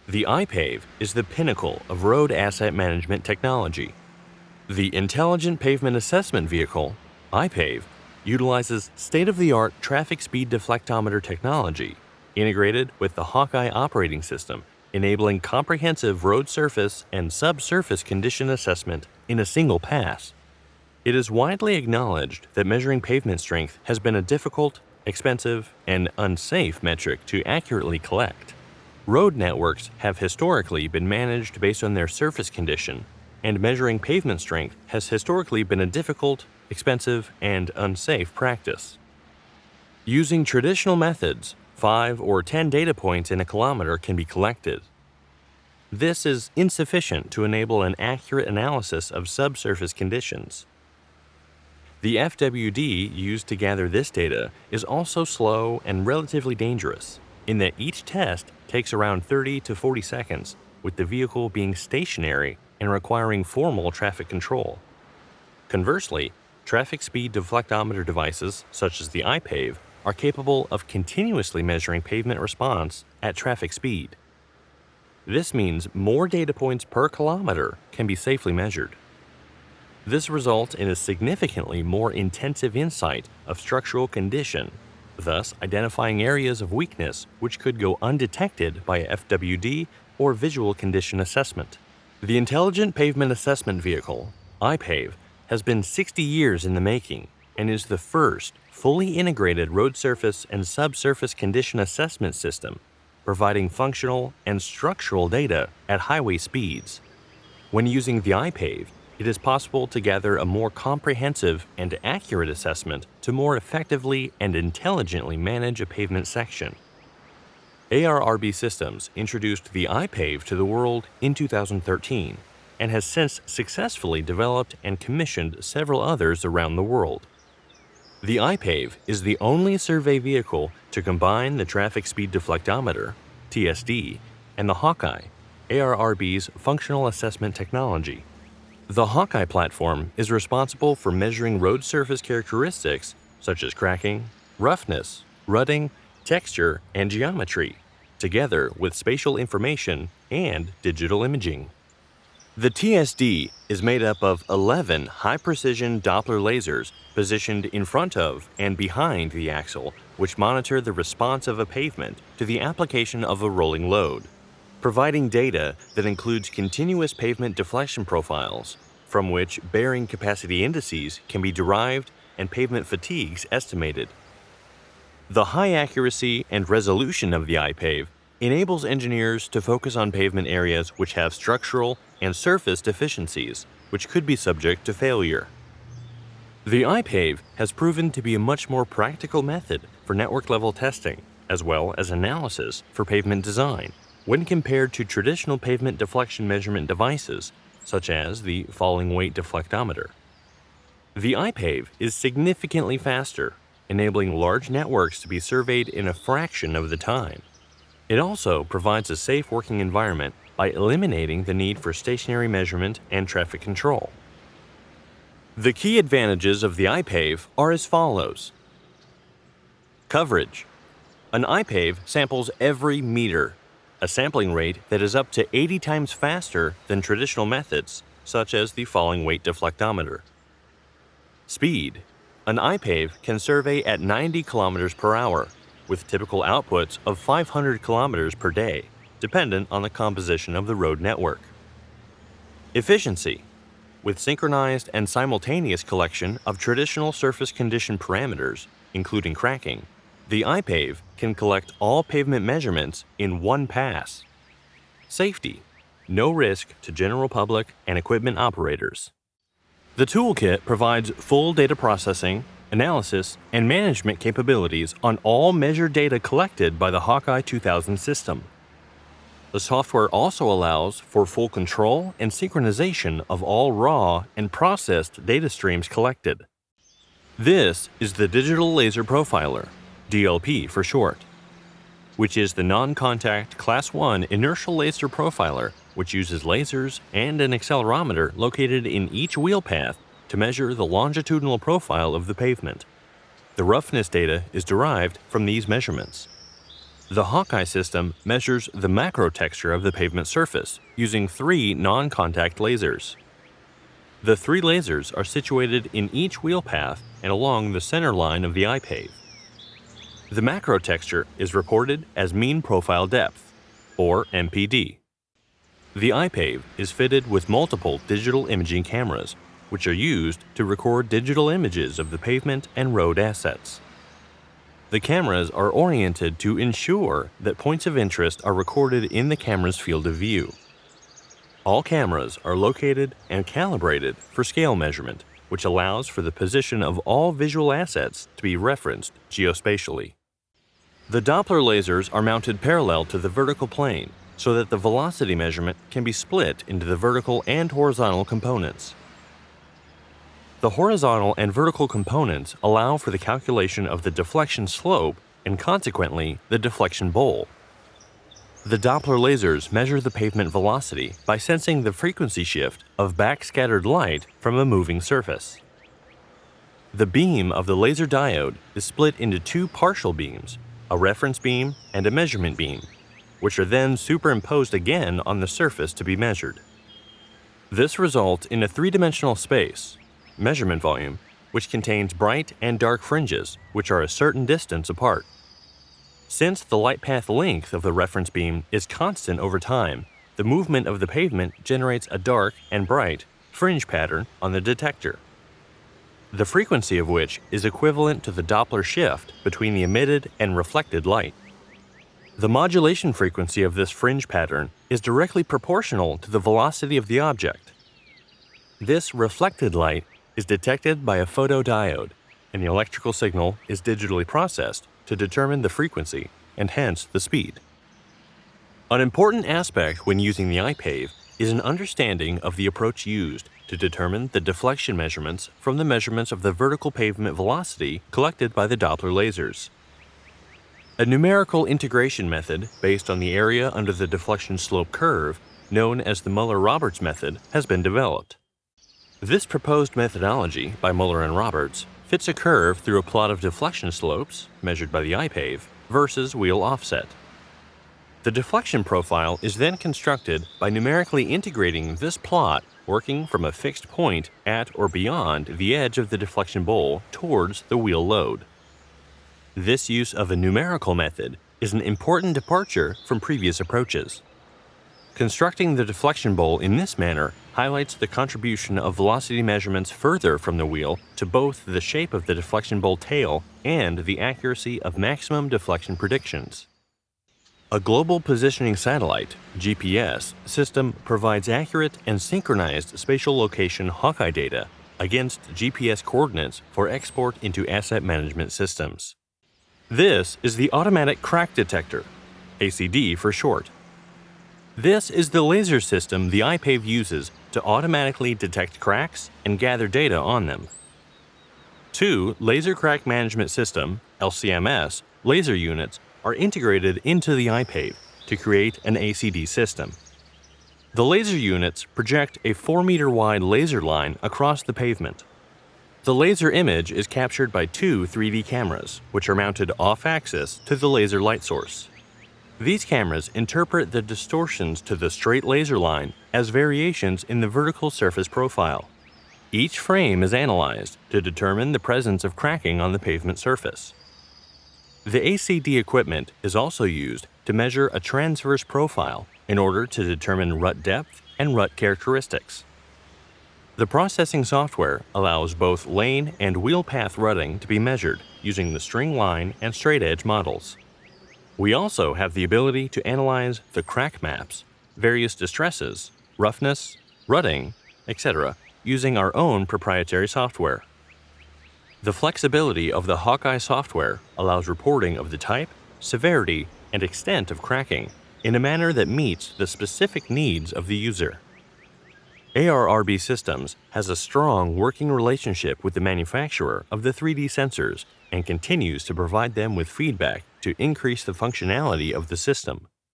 The iPave is the pinnacle of road asset management technology. The Intelligent Pavement Assessment Vehicle, iPave, utilizes state-of-the-art traffic speed deflectometer technology integrated with the Hawkeye operating system, enabling comprehensive road surface and subsurface condition assessment in a single pass. It is widely acknowledged that measuring pavement strength has been a difficult, expensive, and unsafe metric to accurately collect. Road networks have historically been managed based on their surface condition, and measuring pavement strength has historically been a difficult, expensive, and unsafe practice. Using traditional methods, 5 or 10 data points in a kilometer can be collected. This is insufficient to enable an accurate analysis of subsurface conditions. The FWD used to gather this data is also slow and relatively dangerous, in that each test takes around 30 to 40 seconds, with the vehicle being stationary and requiring formal traffic control. Conversely, traffic speed deflectometer devices, such as the iPave, are capable of continuously measuring pavement response at traffic speed. This means more data points per kilometer can be safely measured. This results in a significantly more intensive insight of structural condition, thus identifying areas of weakness which could go undetected by a FWD or visual condition assessment. The Intelligent Pavement Assessment Vehicle, iPave, has been 60 years in the making and is the first fully integrated road surface and subsurface condition assessment system, providing functional and structural data at highway speeds. When using the iPave, it is possible to gather a more comprehensive and accurate assessment to more effectively and intelligently manage a pavement section. ARRB Systems introduced the iPave to the world in 2013 and has since successfully developed and commissioned several others around the world. The iPave is the only survey vehicle to combine the traffic speed deflectometer, TSD, and the Hawkeye, ARRB's functional assessment technology. The Hawkeye platform is responsible for measuring road surface characteristics such as cracking, roughness, rutting, texture, and geometry, together with spatial information and digital imaging. The TSD is made up of 11 high-precision Doppler lasers positioned in front of and behind the axle, which monitor the response of a pavement to the application of a rolling load, providing data that includes continuous pavement deflection profiles, from which bearing capacity indices can be derived and pavement fatigues estimated. The high accuracy and resolution of the iPave enables engineers to focus on pavement areas which have structural and surface deficiencies, which could be subject to failure. The iPave has proven to be a much more practical method for network-level testing, as well as analysis for pavement design, when compared to traditional pavement deflection measurement devices, such as the falling weight deflectometer. The iPave is significantly faster, enabling large networks to be surveyed in a fraction of the time. It also provides a safe working environment by eliminating the need for stationary measurement and traffic control. The key advantages of the iPave are as follows. Coverage. An iPave samples every meter, a sampling rate that is up to 80 times faster than traditional methods, such as the falling weight deflectometer. Speed. An iPave can survey at 90 kilometers per hour, with typical outputs of 500 kilometers per day, dependent on the composition of the road network. Efficiency. With synchronized and simultaneous collection of traditional surface condition parameters, including cracking, the iPave can collect all pavement measurements in one pass. Safety. No risk to general public and equipment operators. The toolkit provides full data processing, analysis, and management capabilities on all measured data collected by the Hawkeye 2000 system. The software also allows for full control and synchronization of all raw and processed data streams collected. This is the Digital Laser Profiler, DLP for short, which is the non-contact Class 1 inertial laser profiler which uses lasers and an accelerometer located in each wheel path to measure the longitudinal profile of the pavement. The roughness data is derived from these measurements. The Hawkeye system measures the macro texture of the pavement surface using 3 non-contact lasers. The 3 lasers are situated in each wheel path and along the center line of the iPave. The macro texture is reported as mean profile depth, or MPD. The iPave is fitted with multiple digital imaging cameras, which are used to record digital images of the pavement and road assets. The cameras are oriented to ensure that points of interest are recorded in the camera's field of view. All cameras are located and calibrated for scale measurement, which allows for the position of all visual assets to be referenced geospatially. The Doppler lasers are mounted parallel to the vertical plane so that the velocity measurement can be split into the vertical and horizontal components. The horizontal and vertical components allow for the calculation of the deflection slope and consequently the deflection bowl. The Doppler lasers measure the pavement velocity by sensing the frequency shift of backscattered light from a moving surface. The beam of the laser diode is split into 2 partial beams, a reference beam and a measurement beam, which are then superimposed again on the surface to be measured. This results in a 3-dimensional space, measurement volume, which contains bright and dark fringes, which are a certain distance apart. Since the light path length of the reference beam is constant over time, the movement of the pavement generates a dark and bright fringe pattern on the detector, the frequency of which is equivalent to the Doppler shift between the emitted and reflected light. The modulation frequency of this fringe pattern is directly proportional to the velocity of the object. This reflected light is detected by a photodiode, and the electrical signal is digitally processed to determine the frequency and hence the speed. An important aspect when using the iPave is an understanding of the approach used to determine the deflection measurements from the measurements of the vertical pavement velocity collected by the Doppler lasers. A numerical integration method based on the area under the deflection slope curve, known as the Muller-Roberts method, has been developed. This proposed methodology by Muller and Roberts fits a curve through a plot of deflection slopes, measured by the iPave, versus wheel offset. The deflection profile is then constructed by numerically integrating this plot working from a fixed point at or beyond the edge of the deflection bowl towards the wheel load. This use of a numerical method is an important departure from previous approaches. Constructing the deflection bowl in this manner highlights the contribution of velocity measurements further from the wheel to both the shape of the deflection bowl tail and the accuracy of maximum deflection predictions. A global positioning satellite (GPS) system provides accurate and synchronized spatial location Hawkeye data against GPS coordinates for export into asset management systems. This is the Automatic Crack Detector, ACD for short. This is the laser system the iPave uses to automatically detect cracks and gather data on them. 2 Laser Crack Management System (LCMS) laser units are integrated into the iPave to create an ACD system. The laser units project a 4-meter wide laser line across the pavement. The laser image is captured by 2 3D cameras, which are mounted off-axis to the laser light source. These cameras interpret the distortions to the straight laser line as variations in the vertical surface profile. Each frame is analyzed to determine the presence of cracking on the pavement surface. The ACD equipment is also used to measure a transverse profile in order to determine rut depth and rut characteristics. The processing software allows both lane and wheel path rutting to be measured using the string line and straight edge models. We also have the ability to analyze the crack maps, various distresses, roughness, rutting, etc. using our own proprietary software. The flexibility of the Hawkeye software allows reporting of the type, severity, and extent of cracking in a manner that meets the specific needs of the user. ARRB Systems has a strong working relationship with the manufacturer of the 3D sensors and continues to provide them with feedback to increase the functionality of the system.